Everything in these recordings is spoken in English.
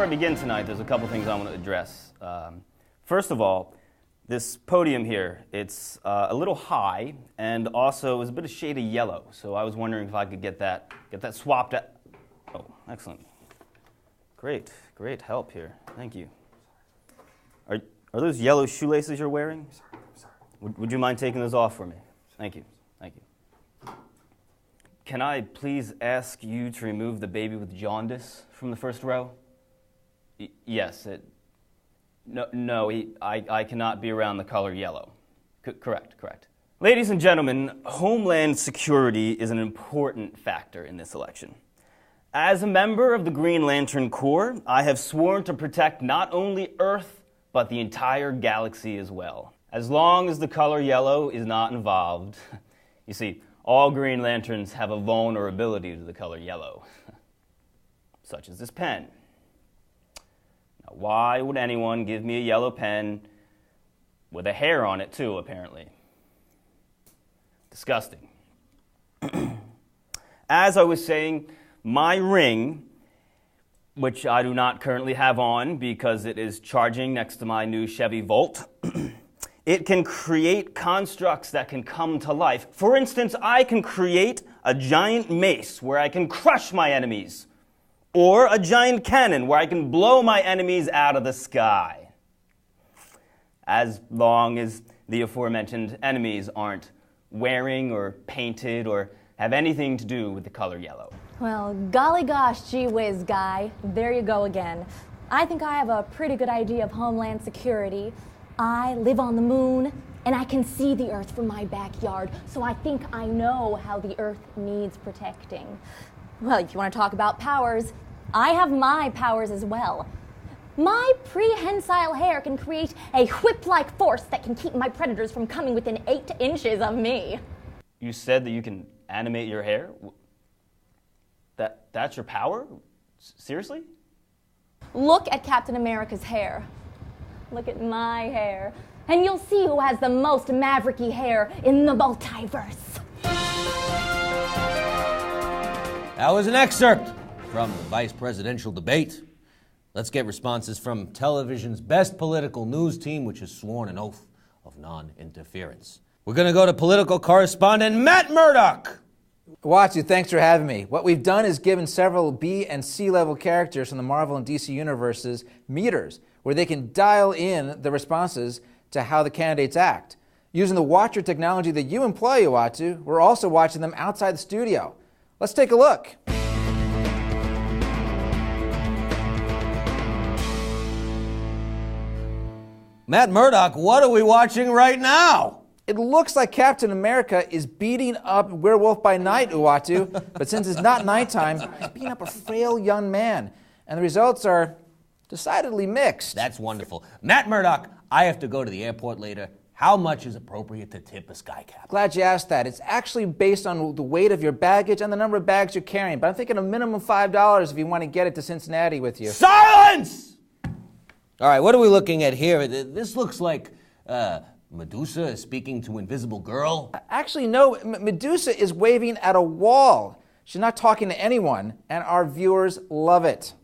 Before I begin tonight, there's a couple things I want to address. First of all, this podium here, it's a little high, and also it was a bit of shade of yellow, so I was wondering if I could get that swapped out. Oh, excellent. Great help here. Thank you. Are those yellow shoelaces you're wearing? I'm sorry. Would you mind taking those off for me? Thank you. Can I please ask you to remove the baby with jaundice from the first row? Yes. I cannot be around the color yellow. Correct. Ladies and gentlemen, Homeland Security is an important factor in this election. As a member of the Green Lantern Corps, I have sworn to protect not only Earth, but the entire galaxy as well. As long as the color yellow is not involved. You see, all Green Lanterns have a vulnerability to the color yellow, such as this pen. Now, why would anyone give me a yellow pen with a hair on it too, apparently? Disgusting. As I was saying, my ring, which I do not currently have on because it is charging next to my new Chevy Volt, it can create constructs that can come to life. For instance, I can create a giant mace where I can crush my enemies, or a giant cannon where I can blow my enemies out of the sky. As long as the aforementioned enemies aren't wearing or painted or have anything to do with the color yellow. Well, golly gosh, gee whiz, guy. There you go again. I think I have a pretty good idea of Homeland Security. I live on the moon, and I can see the Earth from my backyard, so I think I know how the Earth needs protecting. Well, if you want to talk about powers, I have my powers as well. My prehensile hair can create a whip-like force that can keep my predators from coming within 8 inches of me. You said that you can animate your hair? That's your power? Seriously? Look at Captain America's hair. Look at my hair. And you'll see who has the most mavericky hair in the multiverse. That was an excerpt from the vice presidential debate. Let's get responses from television's best political news team, which has sworn an oath of non-interference. We're going to go to political correspondent Matt Murdock. Uatu, thanks for having me. What we've done is given several B and C level characters from the Marvel and DC universes meters, where they can dial in the responses to how the candidates act. Using the Watcher technology that you employ, Uatu, we're also watching them outside the studio. Let's take a look. Matt Murdock, what are we watching right now? It looks like Captain America is beating up Werewolf by Night, Uatu, but since it's not nighttime, he's beating up a frail young man. And the results are decidedly mixed. That's wonderful. Matt Murdock, I have to go to the airport later. How much is appropriate to tip a sky cap? Glad you asked that. It's actually based on the weight of your baggage and the number of bags you're carrying, but I'm thinking a minimum of $5 if you want to get it to Cincinnati with you. Silence! All right, what are we looking at here? This looks like Medusa is speaking to Invisible Girl. Actually, no. Medusa is waving at a wall. She's not talking to anyone, and our viewers love it.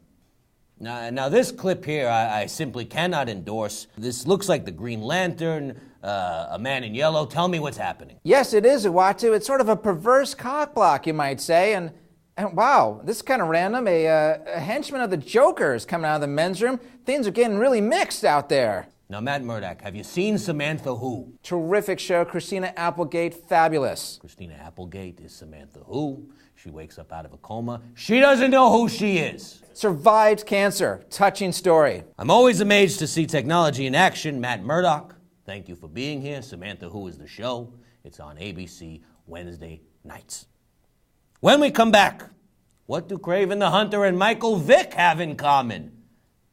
Now this clip here, I simply cannot endorse. This looks like the Green Lantern, a man in yellow. Tell me what's happening. Yes, it is, Uatu. It's sort of a perverse cockblock, you might say, and wow, this is kind of random. A henchman of the Joker is coming out of the men's room. Things are getting really mixed out there. Now, Matt Murdock, have you seen Samantha Who? Terrific show. Christina Applegate, fabulous. Christina Applegate is Samantha Who. She wakes up out of a coma. She doesn't know who she is. Survived cancer. Touching story. I'm always amazed to see technology in action. Matt Murdock, thank you for being here. Samantha Who is the show. It's on ABC Wednesday nights. When we come back, what do Kraven the Hunter and Michael Vick have in common?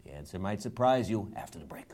The answer might surprise you after the break.